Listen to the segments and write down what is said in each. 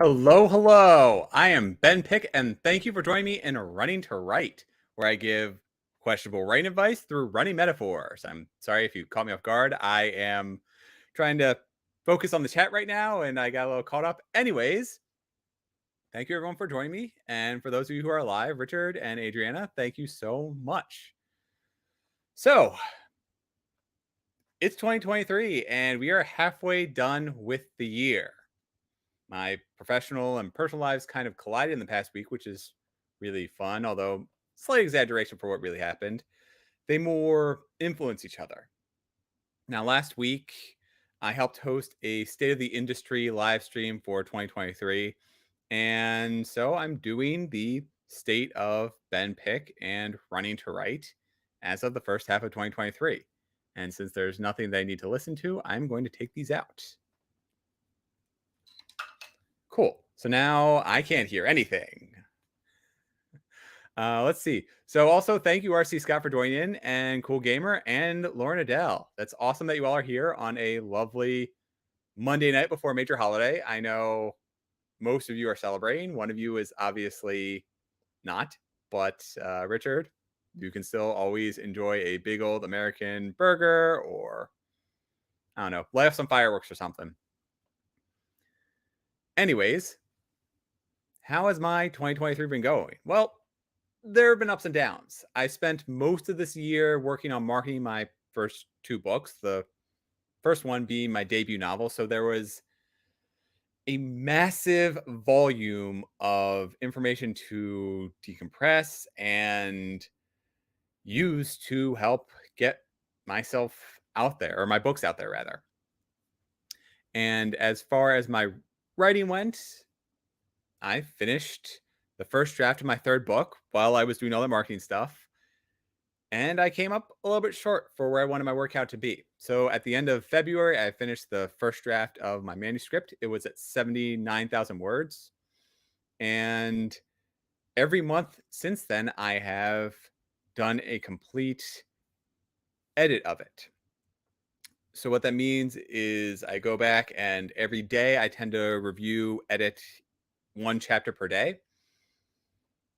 Hello, hello. I am Ben Pick, and thank you for joining me in Running to Write, where I give questionable writing advice through running metaphors. I'm sorry if you caught me off guard. I am trying to focus on the chat right now, and I got a little caught up. Anyways, thank you everyone for joining me. And for those of you who are live, Richard and Adriana, thank you so much. So, it's 2023, and we are halfway done with the year. My professional and personal lives kind of collided in the past week, which is really fun, although slight exaggeration for what really happened. They more influence each other. Now, last week, I helped host a state of the industry live stream for 2023. And so I'm doing the state of Ben Pick and Running to Write as of the first half of 2023. And since there's nothing that I need to listen to, I'm going to take these out. Cool. So now I can't hear anything. Let's see. So also thank you, RC Scott, for joining in, and Cool Gamer and Lauren Adele. That's awesome that you all are here on a lovely Monday night before a major holiday. I know most of you are celebrating. One of you is obviously not, but Richard, you can still always enjoy a big old American burger, or I don't know, light off some fireworks or something. Anyways, how has my 2023 been going? Well, there have been ups and downs. I spent most of this year working on marketing my first two books, the first one being my debut novel. So there was a massive volume of information to decompress and use to help get myself out there, or my books out there, rather. And as far as my writing went, I finished the first draft of my third book while I was doing all the marketing stuff. And I came up a little bit short for where I wanted my workout to be. So at the end of February, I finished the first draft of my manuscript. It was at 79,000 words. And every month since then, I have done a complete edit of it. So what that means is I go back, and every day I tend to review, edit one chapter per day.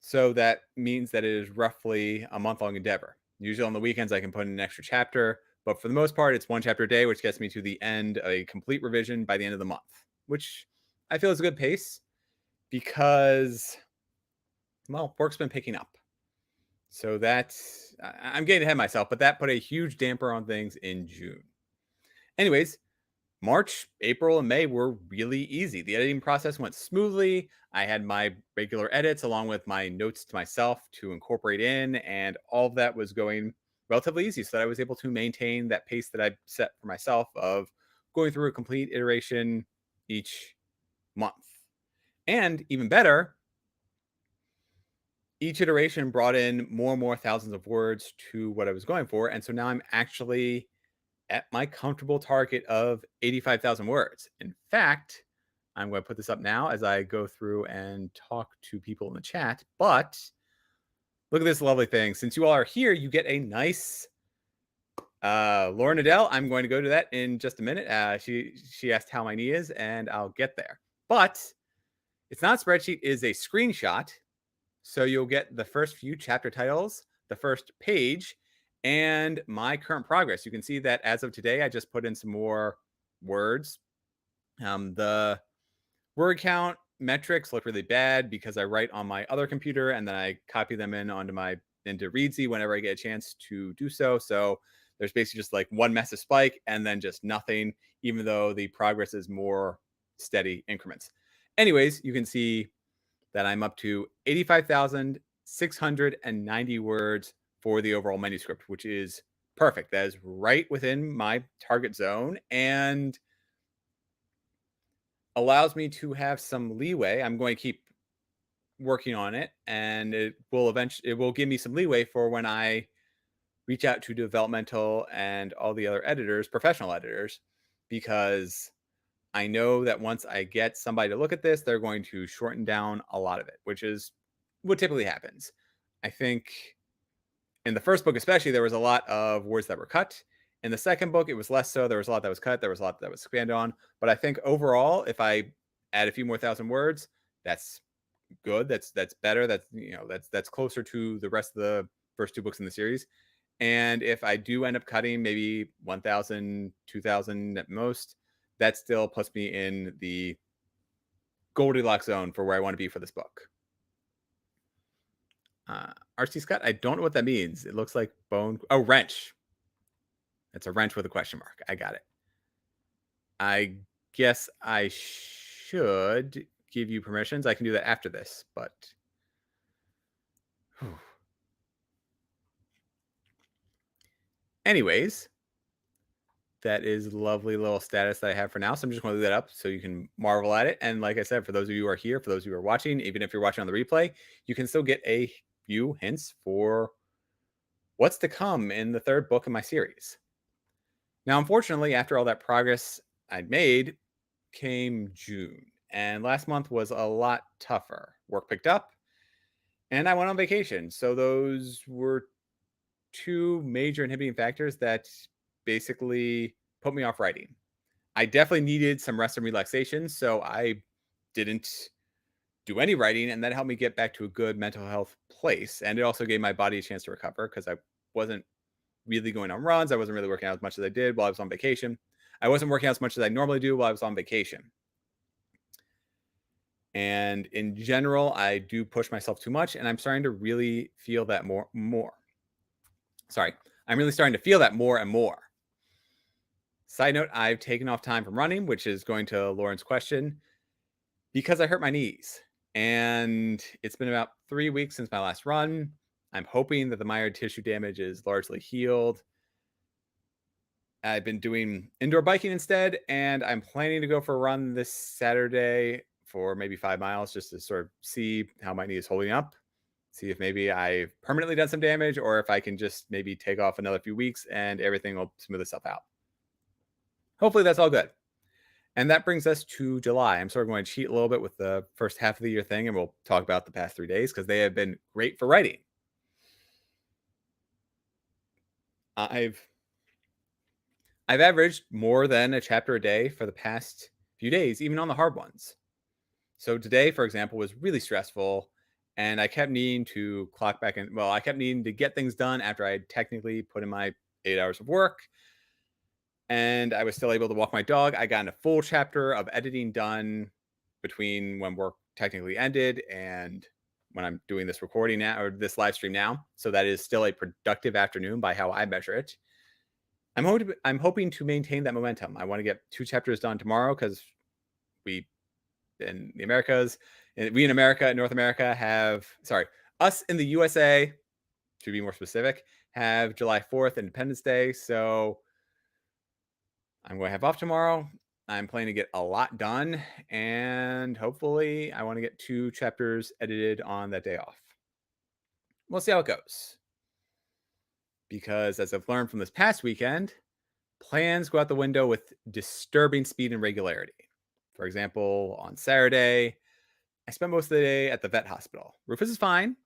So that means that it is roughly a month-long endeavor. Usually on the weekends, I can put in an extra chapter, but for the most part, it's one chapter a day, which gets me to the end of a complete revision by the end of the month, which I feel is a good pace because, well, work's been picking up. So that's, I'm getting ahead of myself, but that put a huge damper on things in June. Anyways, March, April, and May were really easy. The editing process went smoothly. I had my regular edits along with my notes to myself to incorporate in, and all of that was going relatively easy, so that I was able to maintain that pace that I set for myself of going through a complete iteration each month. And even better, each iteration brought in more and more thousands of words to what I was going for. And so now I'm actually at my comfortable target of 85,000 words. In fact, I'm going to put this up now as I go through and talk to people in the chat. But look at this lovely thing. Since you all are here, you get a nice Lauren Adele. I'm going to go to that in just a minute. She asked how my knee is, and I'll get there. But it's not a spreadsheet, it is a screenshot. So you'll get the first few chapter titles, the first page, and my current progress. You can see that as of today, I just put in some more words. The word count metrics look really bad because I write on my other computer and then I copy them into Readsy whenever I get a chance to do so. So there's basically just like one massive spike and then just nothing, even though the progress is more steady increments. Anyways, you can see that I'm up to 85,690 words for the overall manuscript, which is perfect. That is right within my target zone and allows me to have some leeway. I'm going to keep working on it, and it will give me some leeway for when I reach out to developmental and all the other editors, professional editors, because I know that once I get somebody to look at this, they're going to shorten down a lot of it, which is what typically happens. I think in the first book, especially, there was a lot of words that were cut. In the second book, it was less so. There was a lot that was cut. There was a lot that was expanded on. But I think overall, if I add a few more thousand words, that's good. That's better. That's closer to the rest of the first two books in the series. And if I do end up cutting maybe 1,000, 2,000 at most, that still puts me in the Goldilocks zone for where I want to be for this book. RC Scott, I don't know what that means. It looks like bone. Oh, wrench. It's a wrench with a question mark. I got it. I guess I should give you permissions. I can do that after this, but. Whew. Anyways, that is lovely little status that I have for now. So I'm just going to leave that up so you can marvel at it. And like I said, for those of you who are here, for those of you who are watching, even if you're watching on the replay, you can still get a few hints for what's to come in the third book in my series. Now, unfortunately, after all that progress I'd made, came June. And last month was a lot tougher. Work picked up and I went on vacation. So those were two major inhibiting factors that basically put me off writing. I definitely needed some rest and relaxation, so I didn't do any writing, and that helped me get back to a good mental health place. And it also gave my body a chance to recover because I wasn't really going on runs. I wasn't really working out as much as I did while I was on vacation. I wasn't working out as much as I normally do while I was on vacation. And in general, I do push myself too much, and I'm starting to really feel that more. Sorry, I'm really starting to feel that more and more. Side note, I've taken off time from running, which is going to Lauren's question, because I hurt my knees. And it's been about 3 weeks since my last run. I'm hoping that the myelin tissue damage is largely healed. I've been doing indoor biking instead, and I'm planning to go for a run this Saturday for maybe 5 miles just to sort of see how my knee is holding up, see if maybe I've permanently done some damage or if I can just maybe take off another few weeks and everything will smooth itself out. Hopefully that's all good. And that brings us to July. I'm sort of going to cheat a little bit with the first half of the year thing, and we'll talk about the past 3 days because they have been great for writing. I've averaged more than a chapter a day for the past few days, even on the hard ones. So today, for example, was really stressful, and I kept needing to clock back in. Well, I kept needing to get things done after I had technically put in my 8 hours of work, and I was still able to walk my dog. I got a full chapter of editing done between when work technically ended and when I'm doing this recording now or this live stream now. So that is still a productive afternoon by how I measure it. I'm hoping to maintain that momentum. I want to get 2 chapters done tomorrow because we in the Americas, we in America, North America us in the USA, to be more specific, have July 4th, Independence Day. So I'm going to have off tomorrow. I'm planning to get a lot done, and hopefully I want to get 2 chapters edited on that day off. We'll see how it goes. Because as I've learned from this past weekend, plans go out the window with disturbing speed and regularity. For example, on Saturday, I spent most of the day at the vet hospital. Rufus is fine.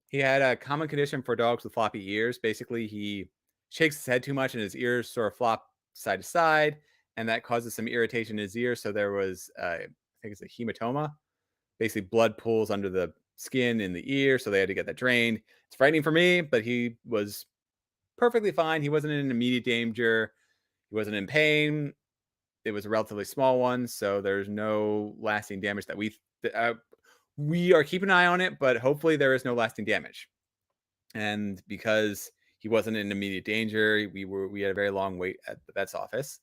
He had a common condition for dogs with floppy ears. Basically, he shakes his head too much and his ears sort of flop side to side, and that causes some irritation in his ear. So there was, I think it's a hematoma. Basically, blood pools under the skin in the ear, so they had to get that drained. It's frightening for me, but he was perfectly fine. He wasn't in immediate danger. He wasn't in pain. It was a relatively small one, so there's no lasting damage that we are keeping an eye on it, but hopefully there is no lasting damage. And because he wasn't in immediate danger, we had a very long wait at the vet's office.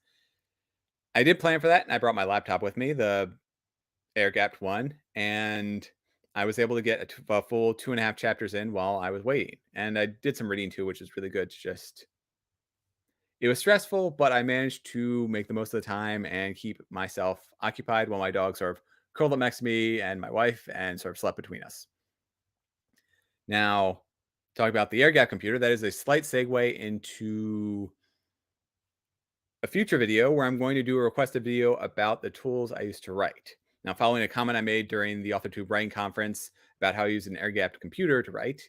I did plan for that, and I brought my laptop with me, the air gapped one, and I was able to get a full 2.5 chapters in while I was waiting. And I did some reading too, which was really good. It was stressful, but I managed to make the most of the time and keep myself occupied while my dog sort of curled up next to me and my wife and sort of slept between us. Now, talking about the air gap computer, that is a slight segue into a future video where I'm going to do a requested video about the tools I used to write. Now, following a comment I made during the AuthorTube writing conference about how I use an air-gapped computer to write,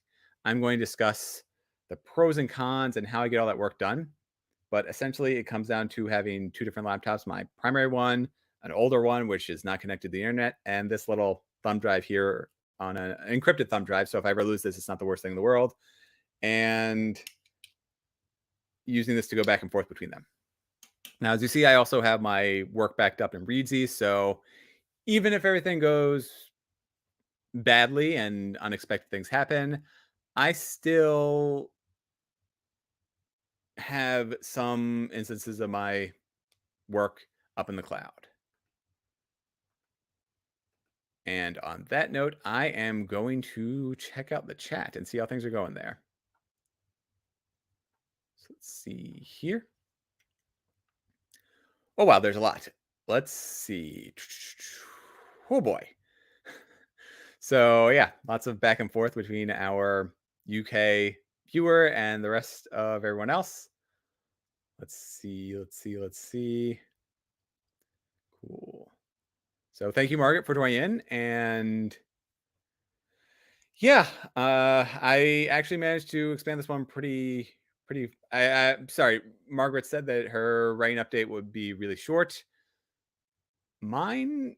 I'm going to discuss the pros and cons and how I get all that work done. But essentially, it comes down to having 2 different laptops. My primary one, an older one, which is not connected to the internet, and this little thumb drive here on an encrypted thumb drive. So if I ever lose this, it's not the worst thing in the world. And using this to go back and forth between them. Now, as you see, I also have my work backed up in Readsy. So even if everything goes badly and unexpected things happen, I still have some instances of my work up in the cloud. And on that note, I am going to check out the chat and see how things are going there. So let's see here. Oh, wow, there's a lot. Let's see. Oh, boy. So, yeah, lots of back and forth between our UK viewer and the rest of everyone else. Let's see. Cool. So, thank you, Margaret, for joining in. And yeah, I actually managed to expand this one pretty. Sorry, Margaret said that her writing update would be really short. Mine,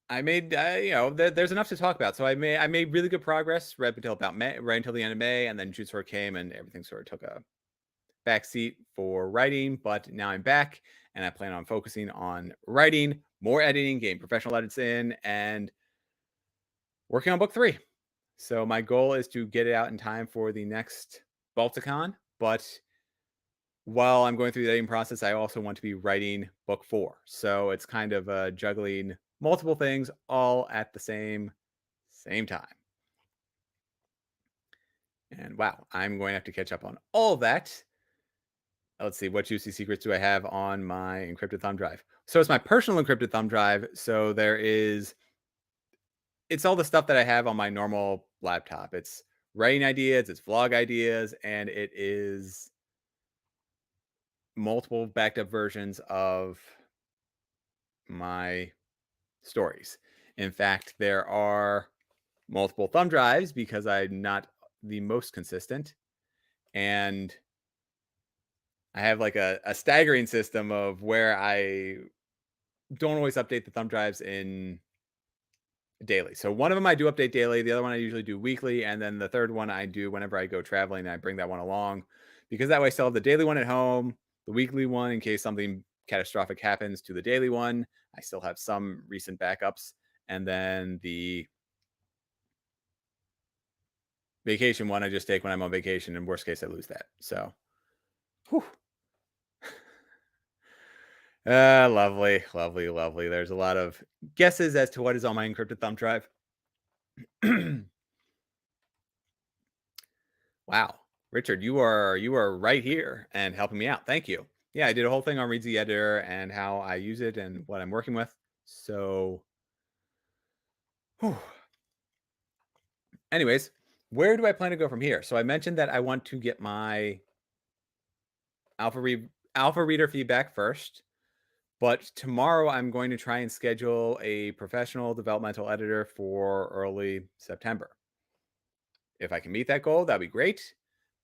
I made, there's enough to talk about. So I made really good progress right until about May, right until the end of May, and then June sort of came, and everything sort of took a backseat for writing. But now I'm back, and I plan on focusing on writing, more editing, getting professional edits in, and working on book 3. So my goal is to get it out in time for the next Balticon. But while I'm going through the editing process, I also want to be writing book 4. So it's kind of juggling multiple things all at the same time. And wow, I'm going to have to catch up on all of that. Let's see, what juicy secrets do I have on my encrypted thumb drive? So it's my personal encrypted thumb drive. So it's all the stuff that I have on my normal laptop. It's writing ideas, it's vlog ideas, and it is multiple backed up versions of my stories. In fact, there are multiple thumb drives because I'm not the most consistent. And I have like a staggering system of where I don't always update the thumb drives in daily. So one of them I do update daily, the other one I usually do weekly, and then the third one I do whenever I go traveling. I bring that one along because that way I still have the daily one at home, the weekly one in case something catastrophic happens to the daily one. I still have some recent backups, and then the vacation one I just take when I'm on vacation. In worst case, I lose that. So, whew. Lovely, lovely, lovely. There's a lot of guesses as to what is on my encrypted thumb drive. Wow, Richard, you are right here and helping me out. Thank you. Yeah, I did a whole thing on Reads the Editor and how I use it and what I'm working with. So, whew. Anyways, where do I plan to go from here? So I mentioned that I want to get my alpha reader feedback first. But tomorrow I'm going to try and schedule a professional developmental editor for early September. If I can meet that goal, that'd be great.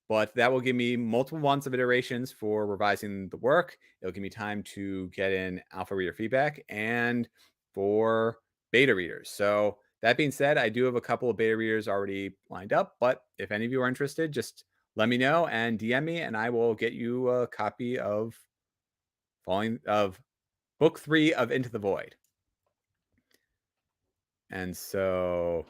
But that will give me multiple months of iterations for revising the work. It'll give me time to get in alpha reader feedback and for beta readers. So that being said, I do have a couple of beta readers already lined up. But if any of you are interested, just let me know and DM me, and I will get you a copy of book 3 of Into the Void. And so,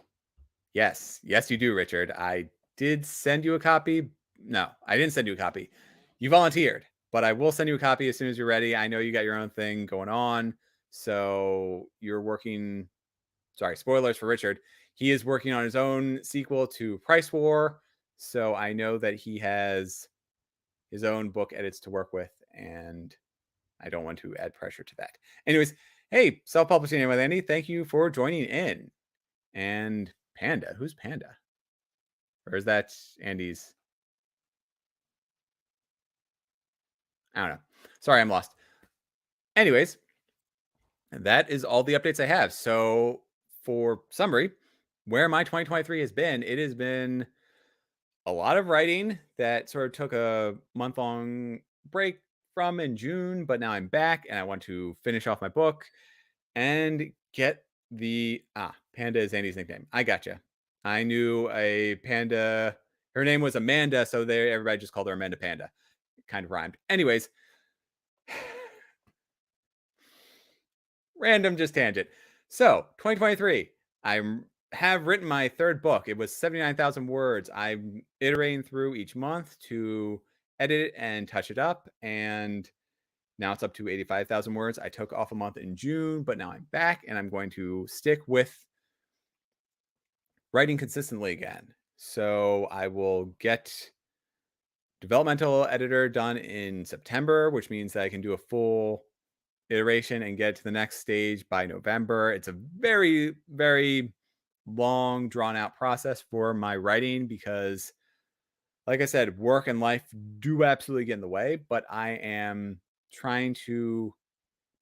yes, you do, Richard. I did send you a copy. No, I didn't send you a copy. You volunteered, but I will send you a copy as soon as you're ready. I know you got your own thing going on. So you're working, sorry, spoilers for Richard. He is working on his own sequel to Price War. So I know that he has his own book edits to work with, and I don't want to add pressure to that. Anyways, hey, self-publishing with Andy, thank you for joining in. And Panda, who's Panda? Or is that Andy's? I don't know. Sorry, I'm lost. Anyways, that is all the updates I have. So for summary, where my 2023 has been, it has been a lot of writing that sort of took a month-long break from in June, but now I'm back and I want to finish off my book and get the Panda is Andy's nickname. I gotcha. I knew a panda. Her name was Amanda, so there everybody just called her Amanda Panda. Kind of rhymed. Anyways, random just tangent. So 2023, I have written my third book. It was 79,000 words. I'm iterating through each month to edit it and touch it up, and now it's up to 85,000 words. I took off a month in June, but now I'm back and I'm going to stick with writing consistently again. So I will get developmental editor done in September, which means that I can do a full iteration and get to the next stage by November. It's a very, very long, drawn out process for my writing because, like I said, work and life do absolutely get in the way, but I am trying to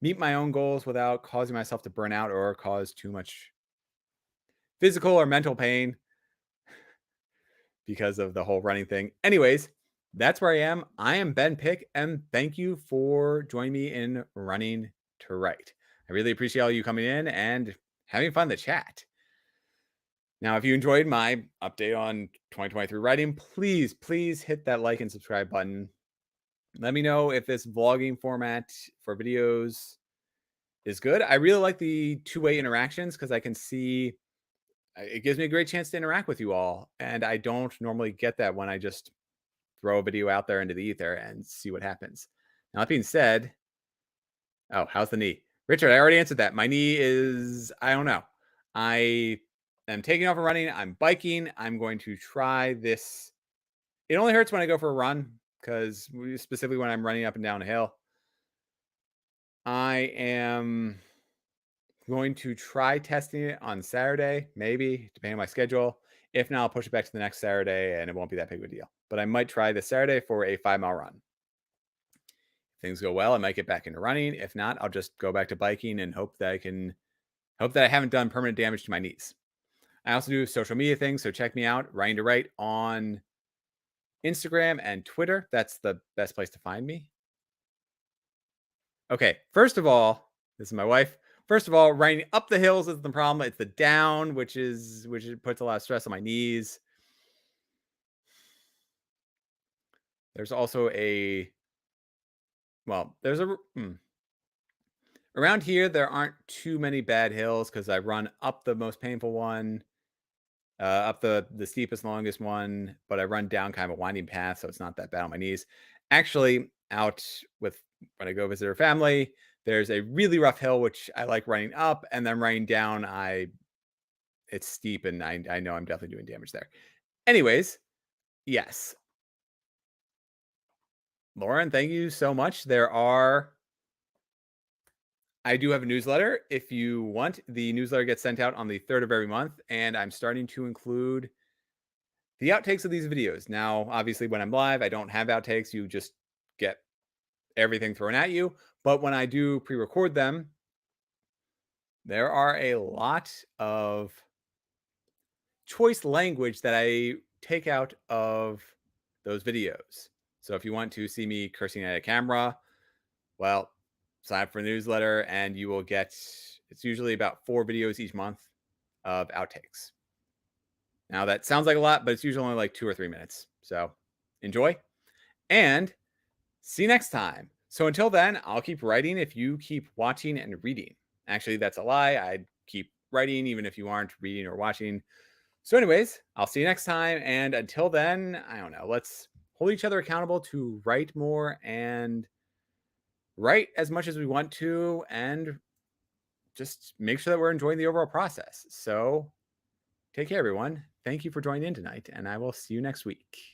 meet my own goals without causing myself to burn out or cause too much physical or mental pain because of the whole running thing. Anyways, that's where I am. I am Ben Pick, and thank you for joining me in Running to Write. I really appreciate all you coming in and having fun in the chat. Now, if you enjoyed my update on 2023 writing, please hit that like and subscribe button. Let me know if this vlogging format for videos is good. I really like the two-way interactions because I can see it gives me a great chance to interact with you all. And I don't normally get that when I just throw a video out there into the ether and see what happens. Now, that being said, oh, how's the knee? Richard, I already answered that. My knee is, I don't know. I am taking off and running. I'm biking. I'm going to try this. It only hurts when I go for a run because specifically when I'm running up and down a hill. I am going to try testing it on Saturday, maybe, depending on my schedule. If not, I'll push it back to the next Saturday and it won't be that big of a deal. But I might try this Saturday for a 5-mile run. If things go well, I might get back into running. If not, I'll just go back to biking and hope that I haven't done permanent damage to my knees. I also do social media things, so check me out, Ryan to Write, on Instagram and Twitter. That's the best place to find me. Okay, first of all, this is my wife. First of all, running up the hills isn't the problem. It's the down, which puts a lot of stress on my knees. There's also around here, there aren't too many bad hills because I run up the most painful one, up the steepest, longest one, but I run down kind of a winding path, so it's not that bad on my knees. Actually, when I go visit her family, there's a really rough hill, which I like running up, and then running down, it's steep, and I know I'm definitely doing damage there. Anyways, yes. Lauren, thank you so much. I do have a newsletter. If you want, the newsletter gets sent out on the 3rd of every month, and I'm starting to include the outtakes of these videos. Now, obviously, when I'm live, I don't have outtakes. You just get everything thrown at you. But when I do pre-record them, there are a lot of choice language that I take out of those videos. So if you want to see me cursing at a camera, well, sign up for the newsletter and you will get, it's usually about 4 videos each month of outtakes. Now that sounds like a lot, but it's usually only like 2 or 3 minutes. So enjoy and see you next time. So until then, I'll keep writing if you keep watching and reading. Actually, that's a lie. I'd keep writing even if you aren't reading or watching. So anyways, I'll see you next time. And until then, I don't know, let's hold each other accountable to write more and write as much as we want to and just make sure that we're enjoying the overall process. So take care, everyone. Thank you for joining in tonight, and I will see you next week.